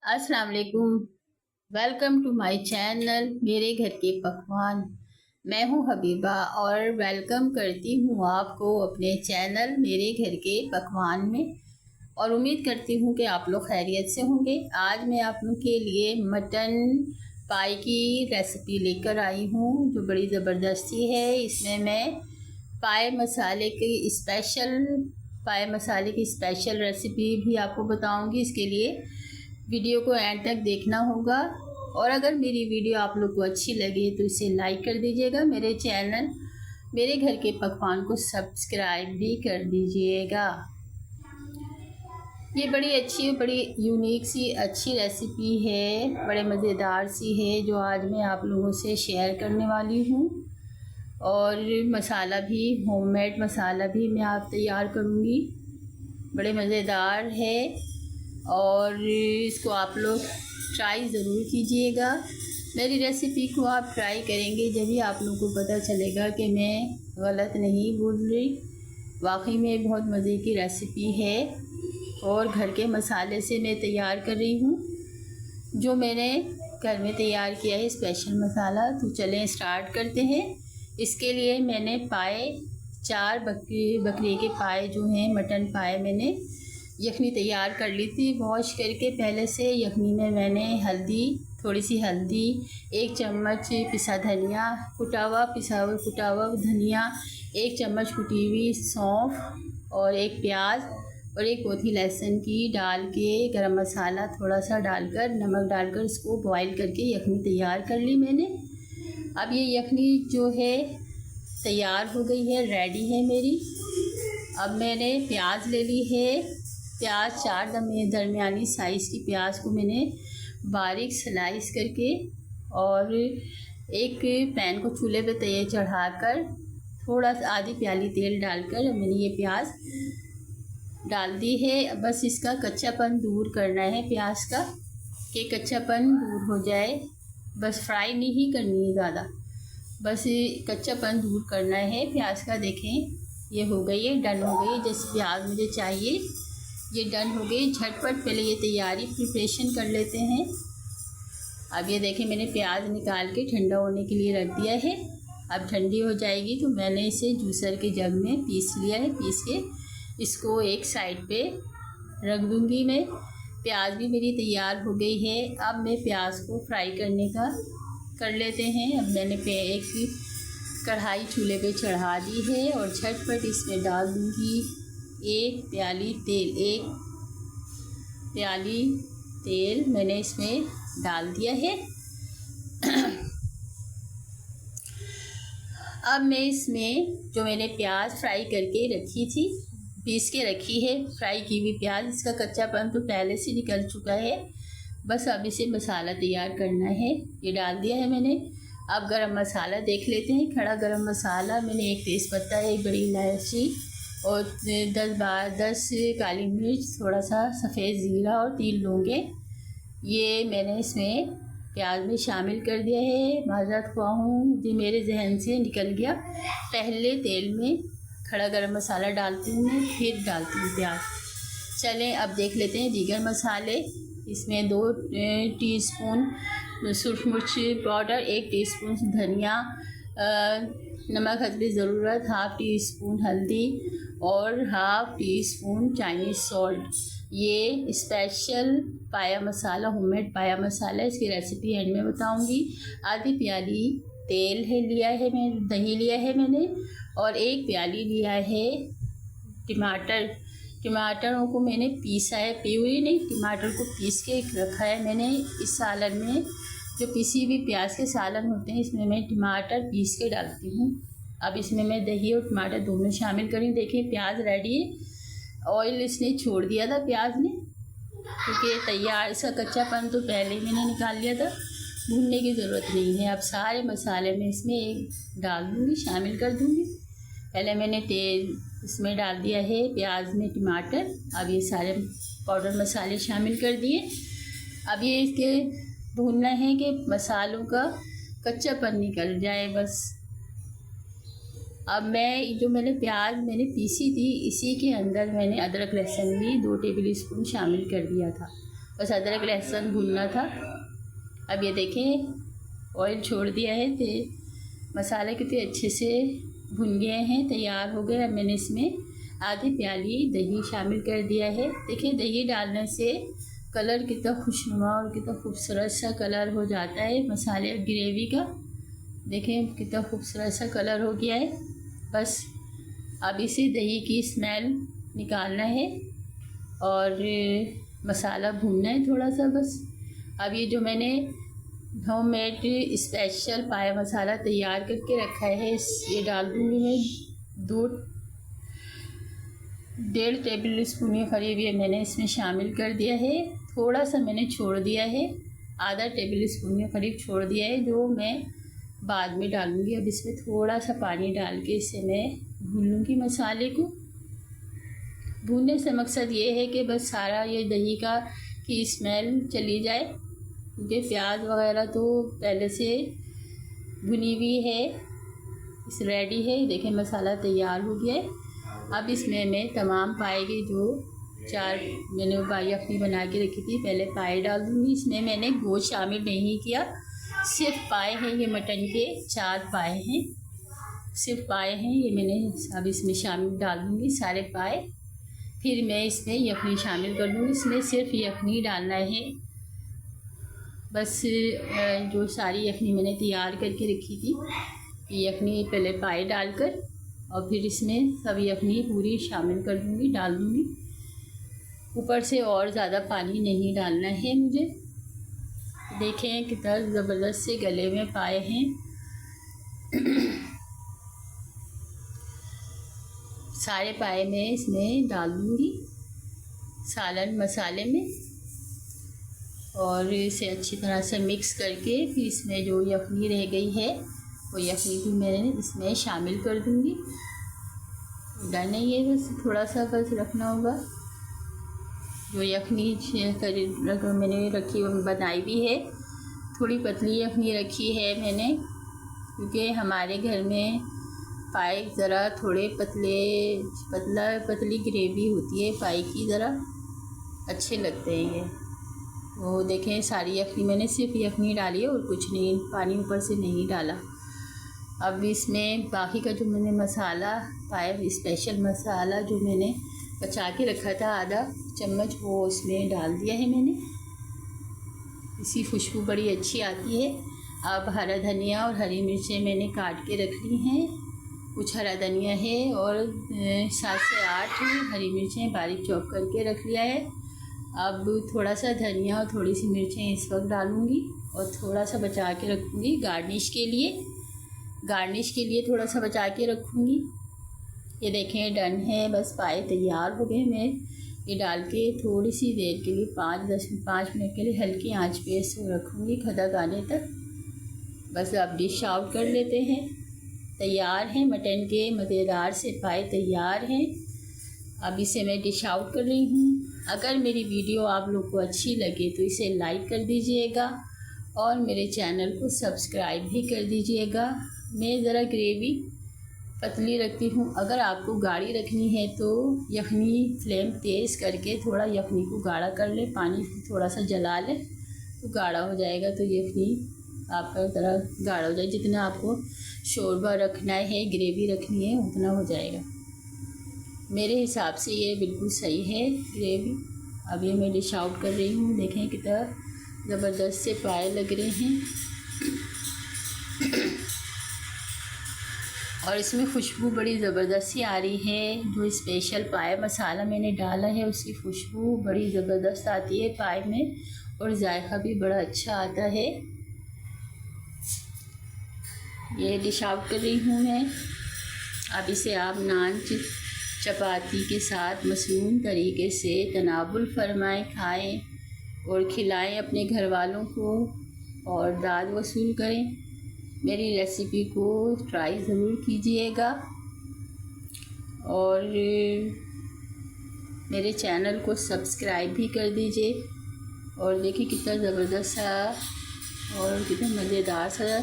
अस्सलाम वालेकुम। Welcome to my channel मेरे घर के पकवान। मैं हूं हबीबा और वेलकम करती हूं आपको अपने चैनल मेरे घर के पकवान में। और उम्मीद करती हूं कि आप लोग खैरियत से होंगे। आज मैं आप लोग के लिए मटन पाई की रेसिपी लेकर आई हूं जो बड़ी ज़बरदस्ती है। इसमें मैं पाए मसाले की स्पेशल रेसिपी भी आपको बताऊंगी। इसके लिए वीडियो को एंड तक देखना होगा। और अगर मेरी वीडियो आप लोग को अच्छी लगे तो इसे लाइक कर दीजिएगा। मेरे चैनल मेरे घर के पकवान को सब्सक्राइब भी कर दीजिएगा। ये बड़ी यूनिक सी अच्छी रेसिपी है, बड़े मज़ेदार सी है जो आज मैं आप लोगों से शेयर करने वाली हूँ। और मसाला भी होममेड मसाला भी मैं आप तैयार करूँगी। बड़े मज़ेदार है और इसको आप लोग ट्राई ज़रूर कीजिएगा। मेरी रेसिपी को आप ट्राई करेंगे जब भी आप लोगों को पता चलेगा कि मैं गलत नहीं बोल रही। वाकई में बहुत मज़े की रेसिपी है और घर के मसाले से मैं तैयार कर रही हूँ जो मैंने घर में तैयार किया है स्पेशल मसाला। तो चलें स्टार्ट करते हैं। इसके लिए मैंने चार बकरी के पाए जो हैं मटन पाए मैंने यखनी तैयार कर ली थी वॉश करके पहले से। यखनी में मैंने थोड़ी सी हल्दी, 1 चम्मच पिसा कुटा हुआ धनिया, 1 चम्मच कुटी हुई सौंफ और 1 प्याज और 1 पोथी लहसुन की डाल के गरम मसाला थोड़ा सा डालकर नमक डालकर इसको बॉईल करके यखनी तैयार कर ली मैंने। अब ये यखनी जो है तैयार हो गई है, रेडी है मेरी। अब मैंने प्याज ले ली है। प्याज 4 दरमियानी साइज़ की प्याज को मैंने बारीक स्लाइस करके और एक पैन को चूल्हे पे तैयार चढ़ाकर थोड़ा सा आधी प्याली तेल डालकर मैंने ये प्याज डाल दी है। बस इसका कच्चापन दूर करना है, प्याज का कि कच्चापन दूर हो जाए। बस फ्राई नहीं करनी है ज़्यादा, बस कच्चापन दूर करना है प्याज का। देखें ये हो गई है, डन हो गई है। जैसे प्याज मुझे चाहिए ये डन हो गई। झटपट पहले ये प्रिपरेशन कर लेते हैं। अब ये देखें मैंने प्याज निकाल के ठंडा होने के लिए रख दिया है। अब ठंडी हो जाएगी तो मैंने इसे जूसर के जग में पीस लिया है। पीस के इसको एक साइड पे रख दूँगी मैं। प्याज भी मेरी तैयार हो गई है। अब मैं प्याज को फ्राई करने का कर लेते हैं। अब मैंने एक कढ़ाई चूल्हे पे चढ़ा दी है और झटपट इसमें डाल दूँगी 1 प्याली तेल मैंने इसमें डाल दिया है। अब मैं इसमें जो मैंने प्याज फ्राई करके रखी थी, पीस के रखी है फ्राई की हुई प्याज, इसका कच्चापन तो पहले से निकल चुका है। बस अब इसे मसाला तैयार करना है। ये डाल दिया है मैंने। अब गरम मसाला देख लेते हैं। खड़ा गरम मसाला मैंने 1 तेज़पत्ता, 1 बड़ी इलायची और 10 काली मिर्च, थोड़ा सा सफ़ेद ज़ीरा और 3 लौंगे ये मैंने इसमें प्याज में शामिल कर दिया है। माज़रत ख्वाह हूँ ये मेरे जहन से निकल गया। पहले तेल में खड़ा गरम मसाला डालती हूँ मैं, फिर डालती हूँ प्याज। चलें अब देख लेते हैं दीगर मसाले। इसमें 2 टीस्पून सूरज मिर्च पाउडर, 1 टीस्पून धनिया, नमक हस्बे ज़रूरत, 1/2 टीस्पून हल्दी और 1/2 टीस्पून चाइनीज़ सॉल्ट। ये स्पेशल पाया मसाला, होममेड पाया मसाला, इसकी रेसिपी एंड में बताऊंगी। आधी प्याली तेल लिया है मैं, दही लिया है मैंने और 1 प्याली लिया है टमाटरों को मैंने पीसा है, प्यूरी नहीं, टमाटर को पीस के रखा है मैंने। इस सालन में जो पिसी हुई प्याज के सालन होते हैं इसमें मैं टमाटर पीस के डालती हूँ। अब इसमें मैं दही और टमाटर दोनों शामिल करी। देखिए प्याज रेडी है। ऑयल इसने छोड़ दिया था प्याज ने क्योंकि तैयार, इसका कच्चापन तो पहले ही मैंने निकाल लिया था, भूनने की ज़रूरत नहीं है। अब सारे मसाले मैं इसमें डाल दूँगी, शामिल कर दूँगी। पहले मैंने तेल इसमें डाल दिया है, प्याज में टमाटर। अब ये सारे पाउडर मसाले शामिल कर दिए। अब ये इसके भूनना है कि मसालों का कच्चापन निकल जाए बस। अब मैंने प्याज पीसी थी, इसी के अंदर मैंने अदरक लहसुन भी 2 टेबल स्पून शामिल कर दिया था। बस अदरक लहसुन भूनना था। अब ये देखें ऑयल छोड़ दिया है, तो मसाले कितने अच्छे से भुन गए हैं, तैयार हो गए। अब मैंने इसमें आधी प्याली दही शामिल कर दिया है। देखिए दही डालने से कलर कितना खुशनुमा और कितना खूबसूरत सा कलर हो जाता है मसाले ग्रेवी का। देखें कितना खूबसूरत सा कलर हो गया है। बस अब इसे दही की स्मेल निकालना है और मसाला भूनना है थोड़ा सा बस। अब ये जो मैंने होममेड स्पेशल पाया मसाला तैयार करके रखा है, ये डाल दूँगी मैं। 1.5 टेबल स्पून ये करीब ये मैंने इसमें शामिल कर दिया है। थोड़ा सा मैंने छोड़ दिया है, आधा टेबल स्पून के करीब छोड़ दिया है, जो मैं बाद में डालूँगी। अब इसमें थोड़ा सा पानी डाल के इसे मैं भून लूँगी। मसाले को भूनने से मकसद ये है कि बस सारा ये दही का की स्मेल चली जाए, क्योंकि प्याज वगैरह तो पहले से भुनी हुई है, इस रेडी है। देखें मसाला तैयार हो गया है। अब इसमें मैं तमाम पाए के जो 4 मैंने पाई अपनी बना के रखी थी, पहले पाए डाल दूँगी। इसमें मैंने गोश्त शामिल नहीं किया, सिर्फ पाए हैं। ये मटन के 4 पाए हैं, सिर्फ पाए हैं ये मैंने अब इसमें शामिल डाल दूँगी सारे पाए। फिर मैं इसमें यखनी शामिल कर दूँगी। इसमें सिर्फ यखनी डालना है बस। जो सारी यखनी मैंने तैयार करके रखी थी, यखनी पहले पाए डालकर और फिर इसमें सब यखनी पूरी शामिल कर दूँगी, डाल दूँगी। ऊपर से और ज़्यादा पानी नहीं डालना है मुझे। देखें कितना ज़बरदस्त से गले में पाए हैं। सारे पाए मैं इसमें डाल दूँगी सालन मसाले में और इसे अच्छी तरह से मिक्स करके फिर इसमें जो यखनी रह गई है वो यखनी भी मैंने इसमें शामिल कर दूँगी। डालना ही है बस, थोड़ा सा बस रखना होगा। जो यखनी मैंने रखी बनाई भी है, थोड़ी पतली यखनी रखी है मैंने, क्योंकि हमारे घर में पाए ज़रा थोड़े पतली ग्रेवी होती है पाए की, ज़रा अच्छे लगते हैं ये। वो देखें सारी यखनी मैंने सिर्फ यखनी डाली है और कुछ नहीं, पानी ऊपर से नहीं डाला। अब इसमें बाकी का जो मैंने मसाला पाया स्पेशल मसाला जो मैंने बचा के रखा था आधा चम्मच, वो इसमें डाल दिया है मैंने। इसी खुशबू बड़ी अच्छी आती है। अब हरा धनिया और हरी मिर्चें मैंने काट के रख ली हैं। कुछ हरा धनिया है और 7 से 8 हरी मिर्चें बारीक चॉप करके रख लिया है। अब थोड़ा सा धनिया और थोड़ी सी मिर्चें इस वक्त डालूँगी और थोड़ा सा बचा के रखूँगी गार्निश के लिए थोड़ा सा बचा के रखूँगी। ये देखें डन है, बस पाए तैयार हो गए। मैं ये डाल के थोड़ी सी देर के लिए 5 मिनट के लिए हल्की आंच पे इसको रखूँगी खदक आने तक। बस अब डिश आउट कर लेते हैं। तैयार हैं मटन के मज़ेदार से पाए तैयार हैं। अब इसे मैं डिश आउट कर रही हूँ। अगर मेरी वीडियो आप लोग को अच्छी लगे तो इसे लाइक कर दीजिएगा और मेरे चैनल को सब्सक्राइब भी कर दीजिएगा। मैं ज़रा ग्रेवी पतली रखती हूँ, अगर आपको गाढ़ी रखनी है तो यखनी फ्लेम तेज़ करके थोड़ा यखनी को गाढ़ा कर ले, पानी थोड़ा सा जला ले तो गाढ़ा हो जाएगा। तो यखनी आपका ज़रा गाढ़ा हो जाए, जितना आपको शोरबा रखना है ग्रेवी रखनी है उतना हो जाएगा। मेरे हिसाब से ये बिल्कुल सही है ग्रेवी। अब ये मैं डिश आउट कर रही हूँ। देखें कितना ज़बरदस्त से पाए लग रहे हैं और इसमें खुशबू बड़ी ज़बरदस्त सी आ रही है। जो स्पेशल पाए मसाला मैंने डाला है उसकी खुशबू बड़ी ज़बरदस्त आती है पाए में और जायका भी बड़ा अच्छा आता है। ये डिश आउट कर रही हूँ मैं। अब इसे आप नान चपाती के साथ मसनून तरीके से तनावुल फरमाएं, खाएं और खिलाएं अपने घर वालों को और दाद वसूल करें। मेरी रेसिपी को ट्राई ज़रूर कीजिएगा और मेरे चैनल को सब्सक्राइब भी कर दीजिए। और देखिए कितना ज़बरदस्त सा और कितना मज़ेदार सा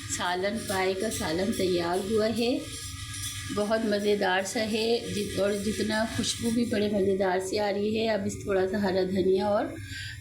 सालन पाए का सालन तैयार हुआ है। बहुत मज़ेदार सा है और जितना खुशबू भी बड़े मज़ेदार सी आ रही है। अब इस थोड़ा सा हरा धनिया और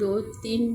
2-3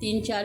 3-4